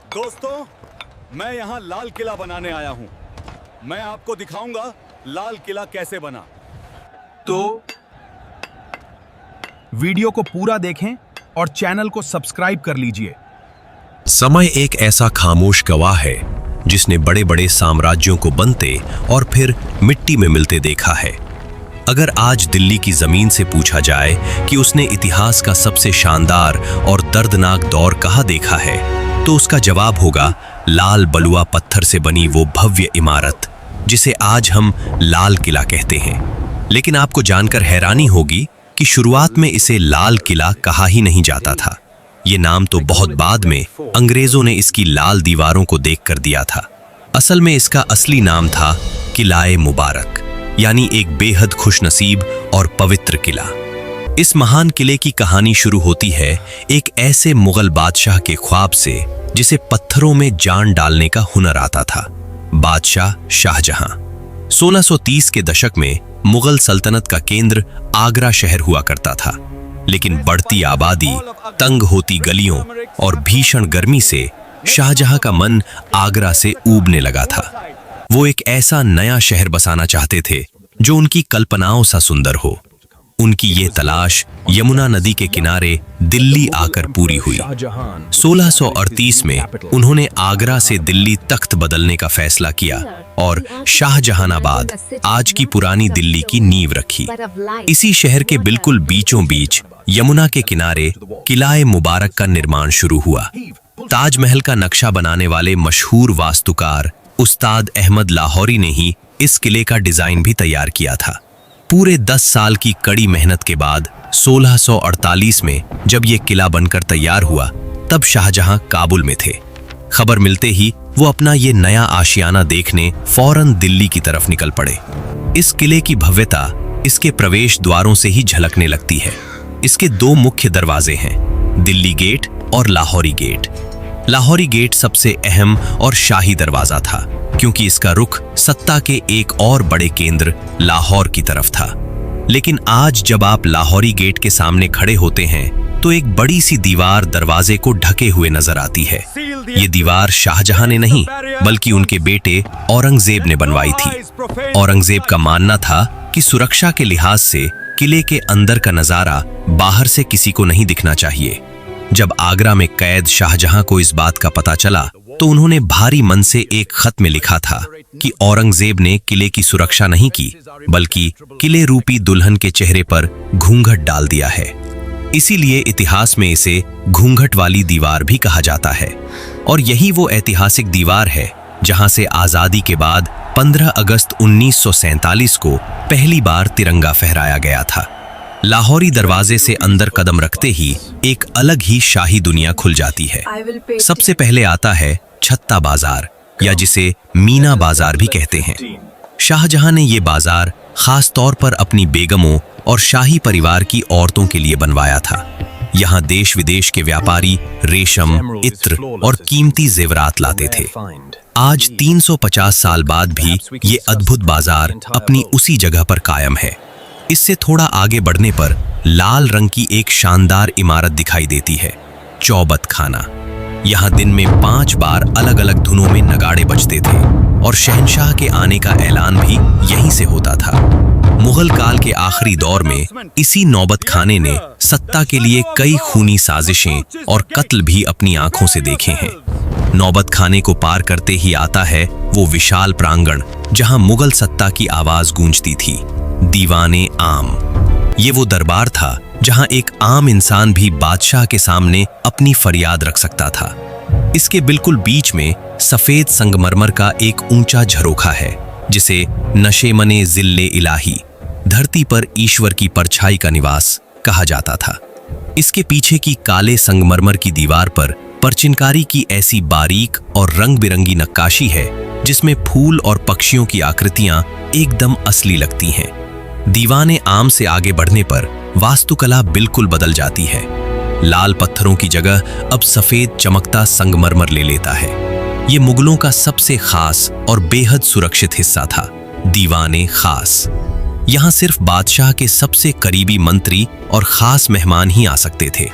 दोस्तों, मैं यहाँ लाल किला बनाने आया हूँ। मैं आपको दिखाऊंगा लाल किला कैसे बना। तो वीडियो को पूरा देखें और चैनल को सब्सक्राइब कर लीजिए। समय एक ऐसा खामोश गवाह है जिसने बड़े बड़े साम्राज्यों को बनते और फिर मिट्टी में मिलते देखा है। अगर आज दिल्ली की जमीन से पूछा जाए कि उसने इतिहास का सबसे शानदार और दर्दनाक दौर कहाँ देखा है, तो उसका जवाब होगा लाल बलुआ पत्थर से बनी वो भव्य इमारत जिसे आज हम लाल किला कहते हैं। लेकिन आपको जानकर हैरानी होगी कि शुरुआत में इसे लाल किला कहा ही नहीं जाता था। ये नाम तो बहुत बाद में अंग्रेजों ने इसकी लाल दीवारों को देखकर दिया था। असल में इसका असली नाम था किला-ए मुबारक, यानी एक बेहद खुशनसीब और पवित्र किला। इस महान किले की कहानी शुरू होती है एक ऐसे मुगल बादशाह के ख्वाब से जिसे पत्थरों में जान डालने का हुनर आता था। बादशाह शाहजहां 1630 के दशक में मुगल सल्तनत का केंद्र आगरा शहर हुआ करता था, लेकिन बढ़ती आबादी, तंग होती गलियों और भीषण गर्मी से शाहजहां का मन आगरा से ऊबने लगा था। वो एक ऐसा नया शहर बसाना चाहते थे जो उनकी कल्पनाओं सा सुंदर हो। उनकी ये तलाश यमुना नदी के किनारे दिल्ली आकर पूरी हुई। 1638 में उन्होंने आगरा से दिल्ली तख्त बदलने का फैसला किया और शाहजहानाबाद, आज की पुरानी दिल्ली की नींव रखी। इसी शहर के बिल्कुल बीचों बीच यमुना के किनारे किला-ए मुबारक का निर्माण शुरू हुआ। ताजमहल का नक्शा बनाने वाले मशहूर वास्तुकार उस्ताद अहमद लाहौरी ने ही इस किले का डिजाइन भी तैयार किया था। पूरे 10 साल की कड़ी मेहनत के बाद 1648 में जब ये किला बनकर तैयार हुआ, तब शाहजहां काबुल में थे। खबर मिलते ही वो अपना ये नया आशियाना देखने फौरन दिल्ली की तरफ निकल पड़े। इस किले की भव्यता इसके प्रवेश द्वारों से ही झलकने लगती है। इसके 2 मुख्य दरवाजे हैं, दिल्ली गेट और लाहौरी गेट। लाहौरी गेट सबसे अहम और शाही दरवाजा था, क्योंकि इसका रुख सत्ता के एक और बड़े केंद्र लाहौर की तरफ था। लेकिन आज जब आप लाहौरी गेट के सामने खड़े होते हैं तो एक बड़ी सी दीवार दरवाजे को ढके हुए नजर आती है। ये दीवार शाहजहां ने नहीं, बल्कि उनके बेटे औरंगजेब ने बनवाई थी। औरंगजेब का मानना था कि सुरक्षा के लिहाज से किले के अंदर का नजारा बाहर से किसी को नहीं दिखना चाहिए। जब आगरा में कैद शाहजहां को इस बात का पता चला तो उन्होंने भारी मन से एक खत में लिखा था कि औरंगजेब ने किले की सुरक्षा नहीं की, बल्कि किले रूपी दुल्हन के चेहरे पर घूंघट डाल दिया है। इसीलिए इतिहास में इसे घूंघट वाली दीवार भी कहा जाता है। और यही वो ऐतिहासिक दीवार है जहां से आजादी के बाद 15 अगस्त 1947 को पहली बार तिरंगा फहराया गया था। लाहौरी दरवाजे से अंदर कदम रखते ही एक अलग ही शाही दुनिया खुल जाती है। सबसे पहले आता है छत्ता बाजार, या जिसे मीना बाजार भी कहते हैं। शाहजहां ने ये बाजार खास तौर पर अपनी बेगमों और शाही परिवार की औरतों के लिए बनवाया था। यहाँ देश विदेश के व्यापारी रेशम, इत्र और कीमती जेवरात लाते थे। आज 350 साल बाद भी ये अद्भुत बाजार अपनी उसी जगह पर कायम है। इससे थोड़ा आगे बढ़ने पर लाल रंग की एक शानदार इमारत दिखाई देती है, चौबत खाना। यहाँ दिन में 5 बार अलग अलग धुनों में नगाड़े बजते थे और शहंशाह के आने का ऐलान भी यहीं से होता था। मुगल काल के आखिरी दौर में इसी नौबत खाने ने सत्ता के लिए कई खूनी साजिशें और कत्ल भी अपनी आंखों से देखे हैं। नौबत खाने को पार करते ही आता है वो विशाल प्रांगण जहां मुगल सत्ता की आवाज गूंजती थी, दीवाने आम। ये वो दरबार था जहां एक आम इंसान भी बादशाह के सामने अपनी फरियाद रख सकता था। इसके बिल्कुल बीच में सफेद संगमरमर का एक ऊंचा झरोखा है जिसे नशेमने जिल्ले इलाही, धरती पर ईश्वर की परछाई का निवास कहा जाता था। इसके पीछे की काले संगमरमर की दीवार पर परचिनकारी की ऐसी बारीक और रंग बिरंगी नक्काशी है जिसमें फूल और पक्षियों की आकृतियां एकदम असली लगती हैं। दीवाने आम से आगे बढ़ने पर वास्तुकला बिल्कुल बदल जाती है। लाल पत्थरों की जगह अब सफेद चमकता संगमरमर ले लेता है। ये मुगलों का सबसे खास और बेहद सुरक्षित हिस्सा था, दीवाने खास। यहाँ सिर्फ बादशाह के सबसे करीबी मंत्री और खास मेहमान ही आ सकते थे।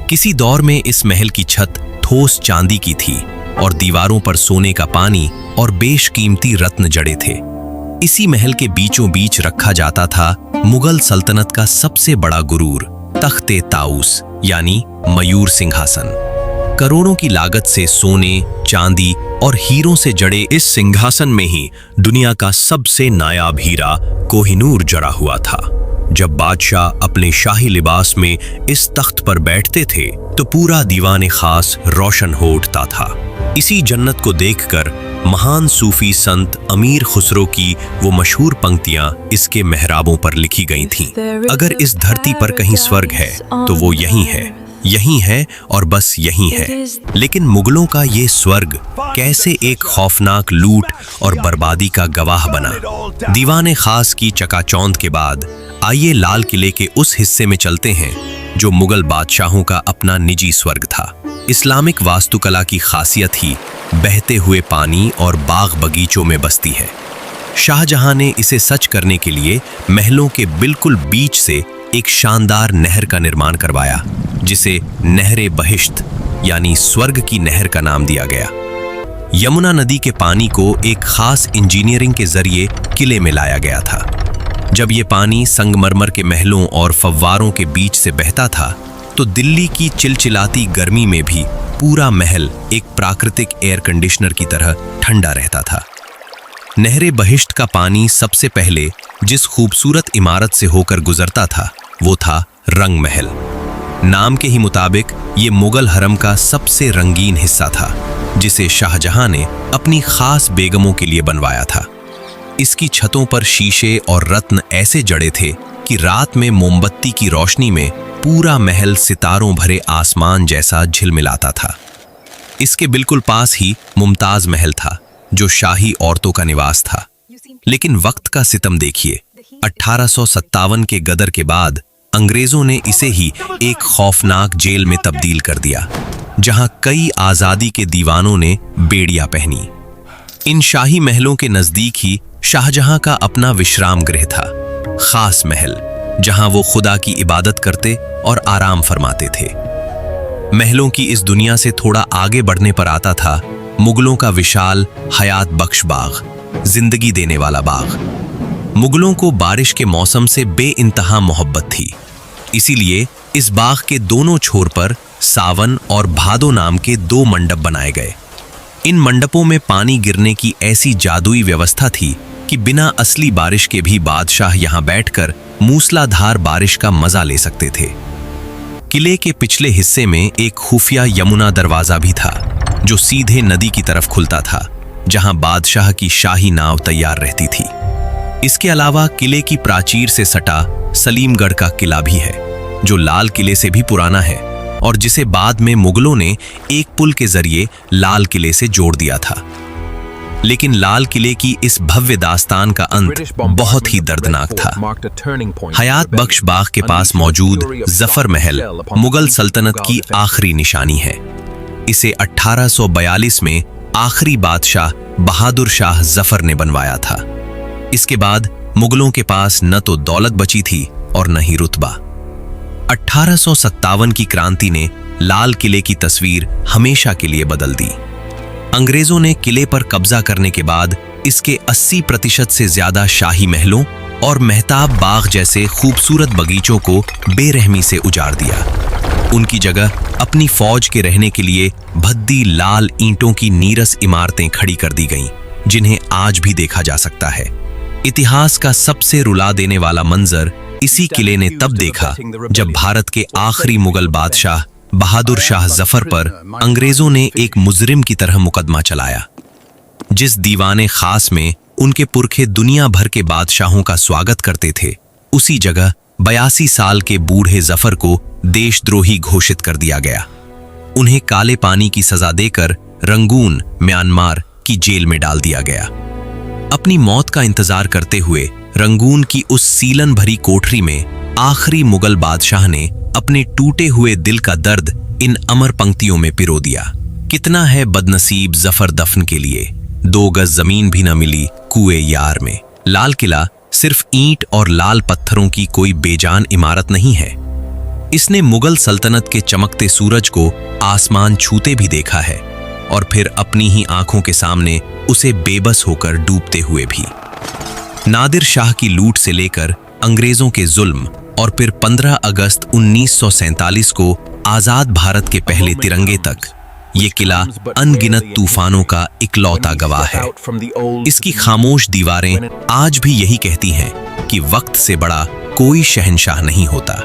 किसी दौर में इस महल की छत ठोस चांदी की थी, और दीवारों पर सोने का पानी और बेशकीमती रत्न जड़े थे। इसी महल के बीचों बीच रखा जाता था मुगल सल्तनत का सबसे बड़ा गुरूर, तख्ते ताऊस यानी मयूर सिंहासन। करोड़ों की लागत से सोने, चांदी और हीरों से जड़े इस सिंहासन में ही दुनिया का सबसे नायाब हीरा कोहिनूर जड़ा हुआ था। जब बादशाह अपने शाही लिबास में इस तख्त पर बैठते थे तो पूरा दीवाने खास रोशन हो उठता था। इसी जन्नत को देखकर महान सूफी संत अमीर खुसरो की वो मशहूर पंक्तियां इसके मेहराबों पर लिखी गई थीं। अगर इस धरती पर कहीं स्वर्ग है तो वो यही है और बस यही है। लेकिन मुगलों का ये स्वर्ग कैसे एक खौफनाक लूट और बर्बादी का गवाह बना। दीवाने खास की चकाचौंध के बाद आइए लाल किले के उस हिस्से में चलते हैं जो मुगल बादशाहों का अपना निजी स्वर्ग था। इस्लामिक वास्तुकला की खासियत ही बहते हुए पानी और बाग बगीचों में बसती है। शाहजहां ने इसे सच करने के लिए महलों के बिल्कुल बीच से एक शानदार नहर का निर्माण करवाया, जिसे नहरे बहिश्त यानी स्वर्ग की नहर का नाम दिया गया। यमुना नदी के पानी को एक खास इंजीनियरिंग के जरिए किले में लाया गया था। जब ये पानी संगमरमर के महलों और फव्वारों के बीच से बहता था तो दिल्ली की चिलचिलाती गर्मी में भी पूरा महल एक प्राकृतिक एयर कंडीशनर की तरह ठंडा रहता था। नहरे बहिश्त का पानी सबसे पहले जिस खूबसूरत इमारत से होकर गुजरता था वो था रंग महल। नाम के ही मुताबिक ये मुगल हरम का सबसे रंगीन हिस्सा था, जिसे शाहजहां ने अपनी खास बेगमों के लिए बनवाया था। इसकी छतों पर शीशे और रत्न ऐसे जड़े थे कि रात में मोमबत्ती की रोशनी में पूरा महल सितारों भरे आसमान जैसा झिलमिलाता था। इसके बिल्कुल पास ही मुमताज महल था, जो शाही औरतों का निवास था। लेकिन वक्त का सितम देखिए, 1857 के गदर के बाद अंग्रेजों ने इसे ही एक खौफनाक जेल में तब्दील कर दिया, जहां कई आजादी के दीवानों ने बेड़ियां पहनी। इन शाही महलों के नजदीक ही शाहजहां का अपना विश्राम गृह था, खास महल, जहां वो खुदा की इबादत करते और आराम फरमाते थे। महलों की इस दुनिया से थोड़ा आगे बढ़ने पर आता था मुगलों का विशाल हयात बख्श बाग, जिंदगी देने वाला बाग। मुगलों को बारिश के मौसम से बेइंतहा मोहब्बत थी, इसीलिए इस बाग के दोनों छोर पर सावन और भादो नाम के 2 मंडप बनाए गए। इन मंडपों में पानी गिरने की ऐसी जादुई व्यवस्था थी कि बिना असली बारिश के भी बादशाह यहां बैठकर मूसलाधार बारिश का मजा ले सकते थे। किले के पिछले हिस्से में एक खुफिया यमुना दरवाजा भी था, जो सीधे नदी की तरफ खुलता था, जहां बादशाह की शाही नाव तैयार रहती थी। इसके अलावा किले की प्राचीर से सटा सलीमगढ़ का किला भी है, जो लाल किले से भी पुराना है और जिसे बाद में मुगलों ने एक पुल के जरिए लाल किले से जोड़ दिया था। लेकिन लाल किले की इस भव्य दास्तान का अंत बहुत ही दर्दनाक था। हयात बख्श बाग के पास मौजूद जफर महल मुगल सल्तनत की आखिरी निशानी है। इसे 1842 में आखिरी बादशाह बहादुर शाह जफर ने बनवाया था। इसके बाद मुगलों के पास न तो दौलत बची थी और न ही रुतबा। 1857 की क्रांति ने लाल किले की तस्वीर हमेशा के लिए बदल दी। अंग्रेजों ने किले पर कब्जा करने के बाद इसके 80% से ज्यादा शाही महलों और मेहताब बाग जैसे खूबसूरत बगीचों को बेरहमी से उजाड़ दिया। उनकी जगह अपनी फौज के रहने के लिए भद्दी लाल ईंटों की नीरस इमारतें खड़ी कर दी गईं, जिन्हें आज भी देखा जा सकता है। इतिहास का सबसे रुला देने वाला मंजर इसी किले ने तब देखा जब भारत के आखिरी मुगल बादशाह बहादुर शाह जफर पर अंग्रेजों ने एक मुजरिम की तरह मुकदमा चलाया। जिस दीवाने खास में उनके पुरखे दुनिया भर के बादशाहों का स्वागत करते थे, उसी जगह 82 साल के बूढ़े जफर को देशद्रोही घोषित कर दिया गया। उन्हें काले पानी की सजा देकर रंगून, म्यांमार की जेल में डाल दिया गया। अपनी मौत का इंतजार करते हुए रंगून की उस सीलन भरी कोठरी में आखिरी मुगल बादशाह ने अपने टूटे हुए दिल का दर्द इन अमर पंक्तियों में पिरो दिया। कितना है बदनसीब जफर दफन के लिए, 2 गज जमीन भी न मिली कुएं यार में। लाल किला सिर्फ ईंट और लाल पत्थरों की कोई बेजान इमारत नहीं है। इसने मुगल सल्तनत के चमकते सूरज को आसमान छूते भी देखा है। और फिर अपनी ही आंखों के सामने उसे बेबस होकर डूबते हुए भी। नादिर शाह की लूट से लेकर अंग्रेजों के जुल्म और फिर 15 अगस्त 1947 को आजाद भारत के पहले तिरंगे तक ये किला अनगिनत तूफानों का इकलौता गवाह है। इसकी खामोश दीवारें आज भी यही कहती हैं कि वक्त से बड़ा कोई शहंशाह नहीं होता।